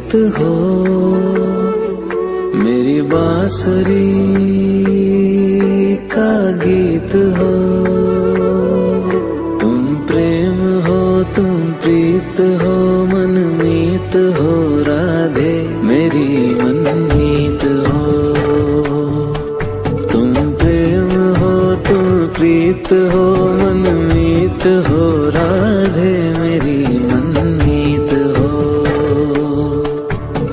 गीत हो, मेरी बांसुरी का गीत हो। तुम प्रेम हो, तुम प्रीत हो, मनमीत हो राधे मेरी मनमीत हो। तुम प्रेम हो, तुम प्रीत हो, मनमीत हो राधे मेरी मनमीत हो।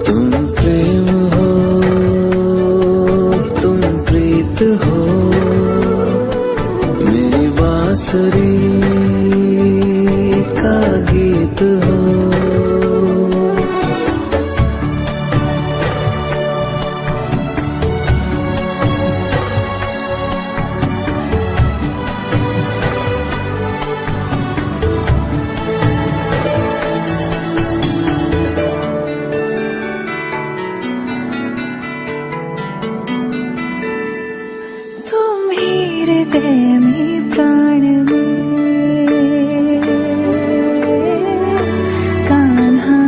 तुम प्रेम हो, तुम प्रीत हो, मेरी बांसुरी का गीत हो। हृदय में प्राण में कान्हा,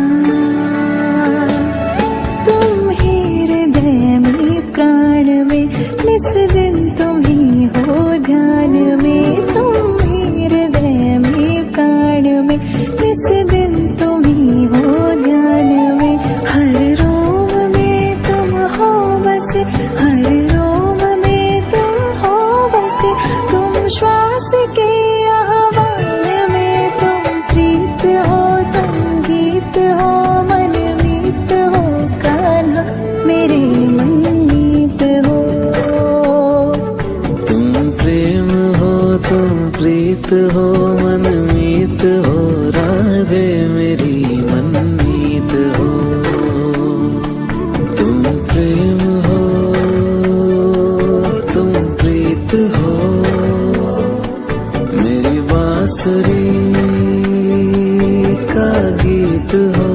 तुम ही हृदय में प्राण में, निस दिन तुम ही हो ध्यान में। तुम ही हृदय में प्राण में, निस दिन तुम ही हो ध्यान में। हर रोम में तुम हो बसे, हर रोम में तुम हो बसे। तुम श्वास के आह्वान में, तुम प्रीत हो, तुम गीत हो, मनमीत हो कान्हा मेरे मनमीत हो। तुम प्रेम हो, तुम प्रीत हो, मनमीत हो राधे मेरी मनमीत हो। तुम प्रेम हो, तुम प्रीत हो, मेरी बांसुरी का गीत हो।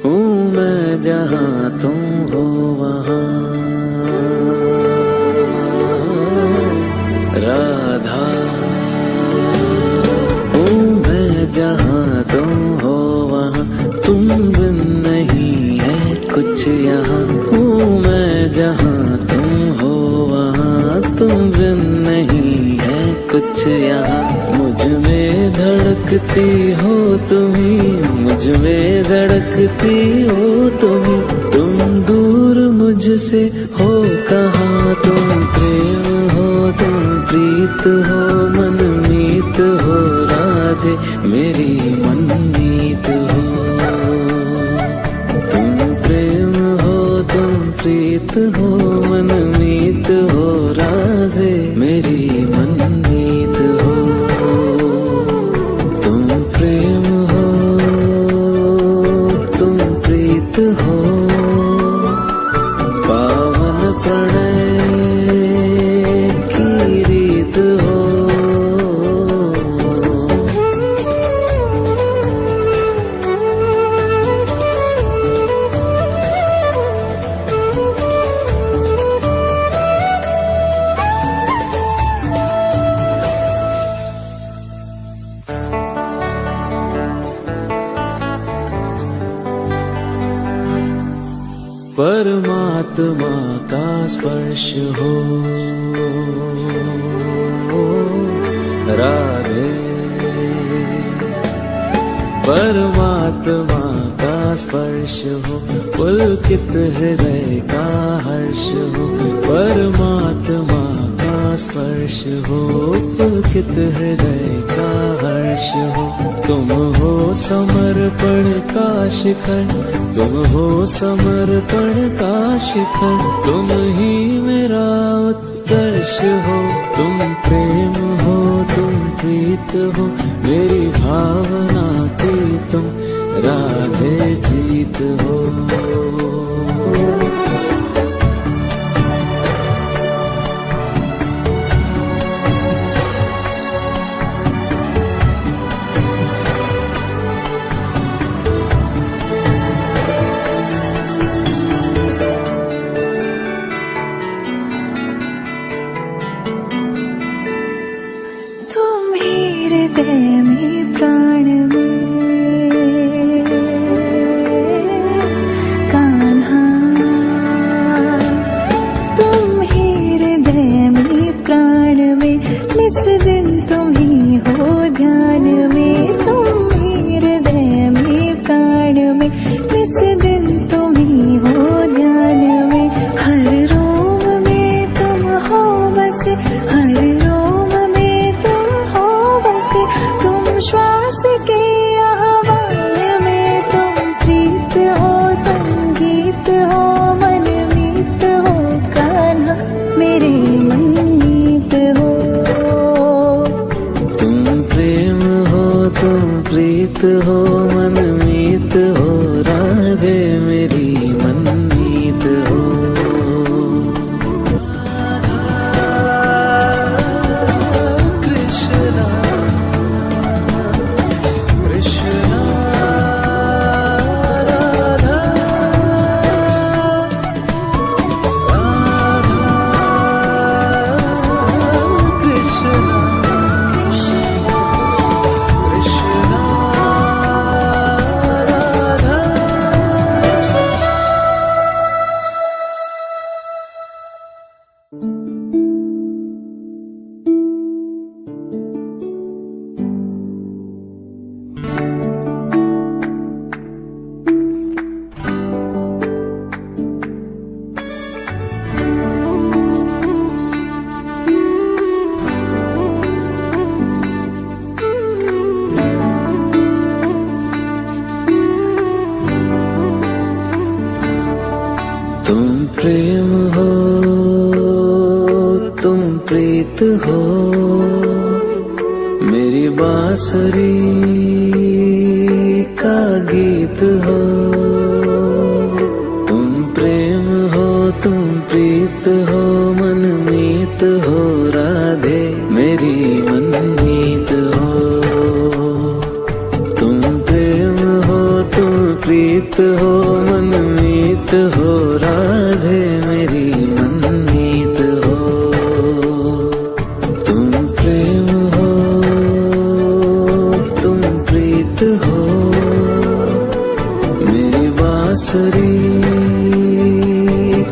हूँ मैं जहाँ तुम हो वहाँ राधा, हूँ मैं जहाँ तुम हो वहाँ, तुम बिन नहीं है कुछ यहाँ। हूँ मैं जहाँ तुम हो वहाँ, तुम बिन नहीं है कुछ यहाँ। मुझ में धड़कती हो तुम्ही, मुझ में धड़कती हो तुम्ही। तुम दूर मुझसे हो कहाँ, तुम प्रेम हो, तुम प्रीत हो, मनमीत हो राधे मेरी मनमीत हो। तुम प्रेम हो, तुम प्रीत हो, मनमीत हो राधे मेरी मनमीत हो। तुम प्रेम हो, तुम प्रीत हो, पावन प्रणय की रीत हो। परमात्मा का स्पर्श हो राधे, परमात्मा का स्पर्श हो, पुलकित हृदय का हर्ष हो। परमात्मा का स्पर्श हो, पुलकित हृदय का हर्ष हो। तुम हो समर्पण का शिखर, तुम हो समर्पण का शिखर। तुम ही मेरा उत्कर्ष हो, तुम प्रेम हो, तुम प्रीत हो, मेरी भावना की तुम राधे जीत हो। मीत हो मनमीत हो राधे मेरी मनमीत हो। कृष्णा कृष्णा राधा कृष्णा तुम प्रेम हो तुम प्रीत हो मेरी बांसुरी का गीत हो। तुम प्रेम हो तुम प्रीत हो मनमीत हो राधे मेरी मनमीत हो। तुम प्रेम हो तुम प्रीत हो मनमीत हो राधे मेरी मनमीत हो। तुम प्रेम हो तुम प्रीत हो मेरी बांसुरी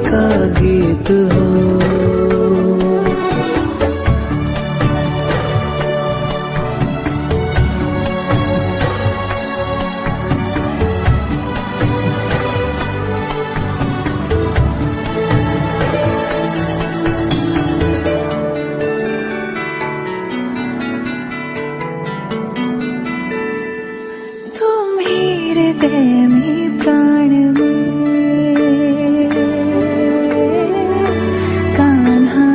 का गीत हो। हृदय में प्राण में कान्हा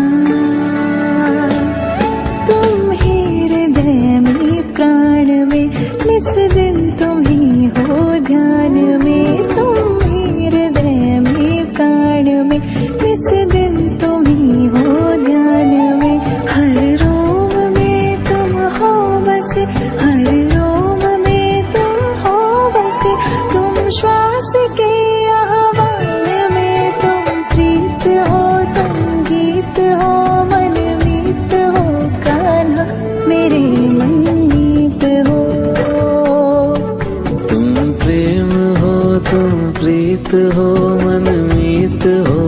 तुम ही हृदय में प्राण में निस दिन तुम ही हो ध्यान में। तुम ही हृदय में प्राण में निस दिन तुम ही हो ध्यान में। हर रोम में तुम हो बसे हर रोम में तुम हो बसे। तुम श्वास के आह्वान में तुम प्रीत हो तुम गीत हो मनमीत हो कान्हा मेरे मनमीत हो। तुम प्रेम हो तुम प्रीत हो मनमीत हो